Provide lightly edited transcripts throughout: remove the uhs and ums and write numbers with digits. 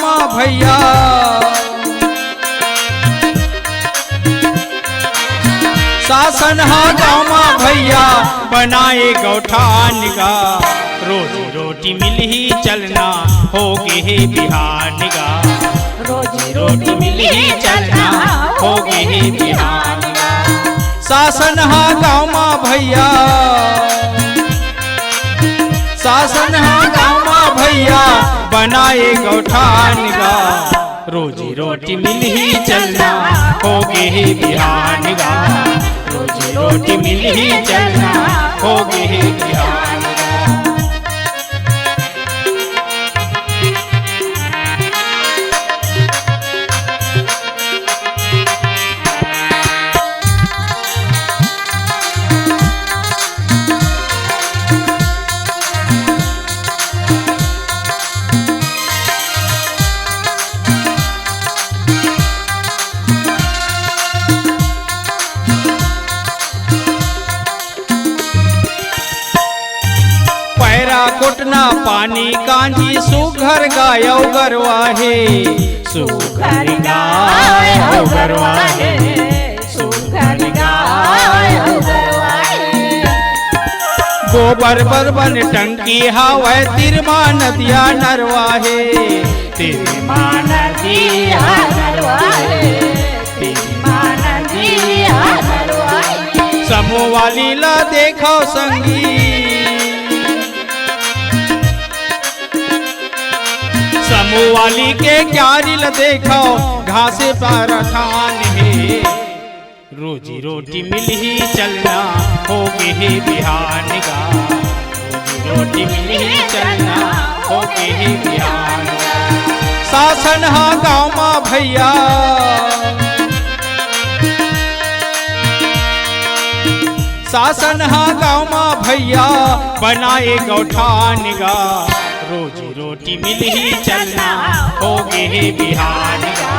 गाँव में भैया शासन हा गाँव में भैया बनाए गौठान का रोजी रोटी मिल ही चलना होगे हे बिहान का रोजी रोटी मिल ही चलना होगे हे बिहान का शासन हा गाँव में भैया शासन हा गाँव में भैया बनाए गौठान का रोजी रोटी मिल ही चलना होगे हे बिहान का रोजी रोटी मिल ही चलना होगे हे बिहान का। कोटना पानी कांजी सुघर गायो गरवाहे सुघर गायो गरवाहे सुघर गायो गरवाहे गोबर बरबन टंकी हवै तिरमा नदिया नरवाहे तिरमा नदिया नरवाहे तिरमा नदिया नरवाहे समूह वाली ला देखो संगी समूह वाली के क्यारिल देखो घासे पर खान है रोजी रोटी मिल ही चलना होगे हे बिहान का रोजी रोटी मिल ही चलना होगे हे बिहान का शासन हा गाँव में भैया शासन हा गाँव में भैया बनाए गौठान का रोजी रोटी मिल ही चलना होगे हे बिहान का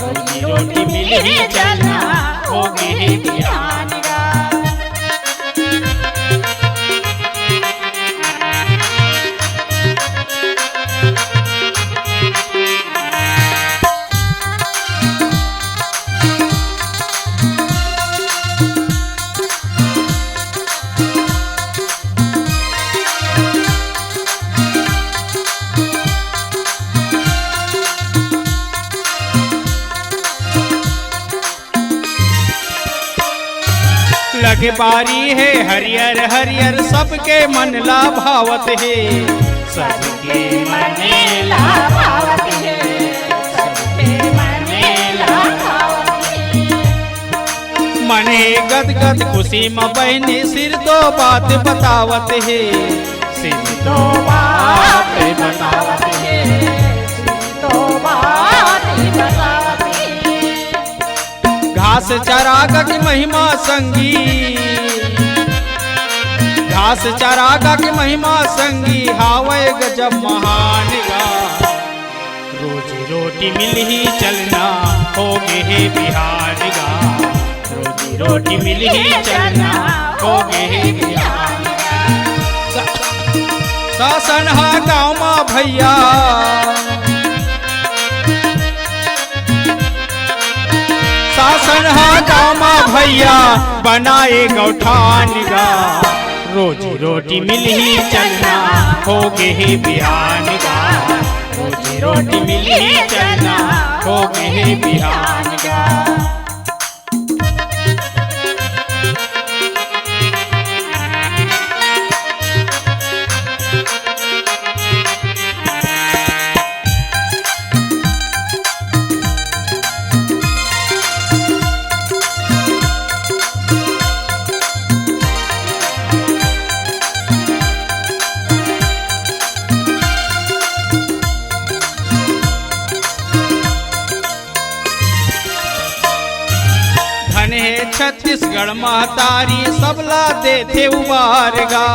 रोजी रोटी मिल ही चलना होगे हे बिहान का। लगे बारी है हरियर हरियर सबके मन ला भावत है सबके मन ला भावत है सबके मन ला भावत है मने गद गद खुशी में बहने सिर दो बात बतावत है सिर दो बात बतावत है सिर दो बात बतावत है घास चरागा की महिमा संगी घास चरागा की महिमा संगी हावे गजब महान गा रोजी रोटी मिल ही चलना होगे हे बिहान गा रोजी रोटी मिल ही चलना होगे हे बिहान गा शासन हा गाँव में भैया शासन हा गाँव में भैया बनाए गौठान गा रोजी रोटी मिल ही चलना होगे हे बिहान गा रोजी रोटी मिल ही चलना होगे हे बिहान गा। छत्तीसगढ़ महतारी सबला दे थे उबारगा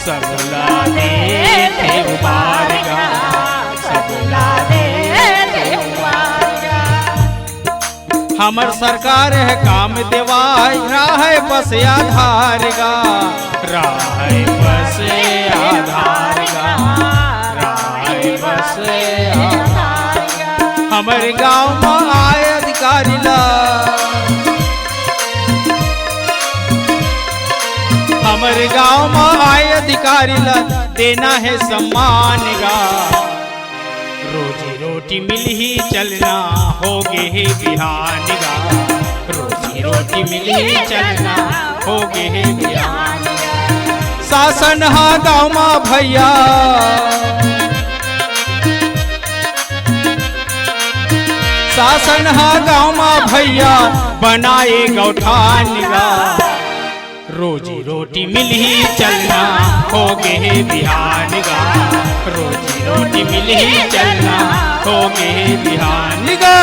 सबला दे थे उबारगा सबला दे थे उबारगा हमर सरकार है काम देवाई राह बस आधार गा राह बस आधार गा राह बस आधार हमारे गांव में आए अधिकारी ला, हमारे गांव में आए अधिकारी ला देना है सम्मान गा। रोजी रोटी मिल ही चलना होगे हे बिहान गा, रोजी रोटी मिल ही चलना होगे हे बिहान गा। शासन हा गांव में भैया, शासन हा गांव में भैया बनाए गौठान गा। रोजी रोटी मिल ही चलना होगे हे बिहान गा, रोजी रोटी मिल ही चलना होगे हे बिहान गा,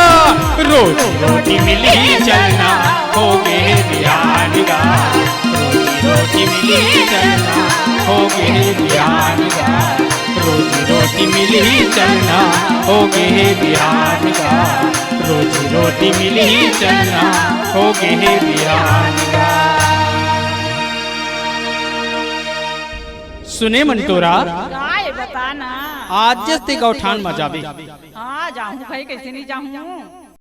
रोजी रोटी मिल ही चलना होगे हे बिहान गा, रोजी रोटी मिल ही चलना होगे हे बिहान गा, रोजी रोटी मिल ही चलना होगे हे बिहान गा, रोजी रोटी मिल ही चलना होगे हे बिहान गा। सुने मंटोरा, काय बताना आज ते गौठान में जाबे। हाँ जाऊँ भाई, कैसे नहीं जाऊँ।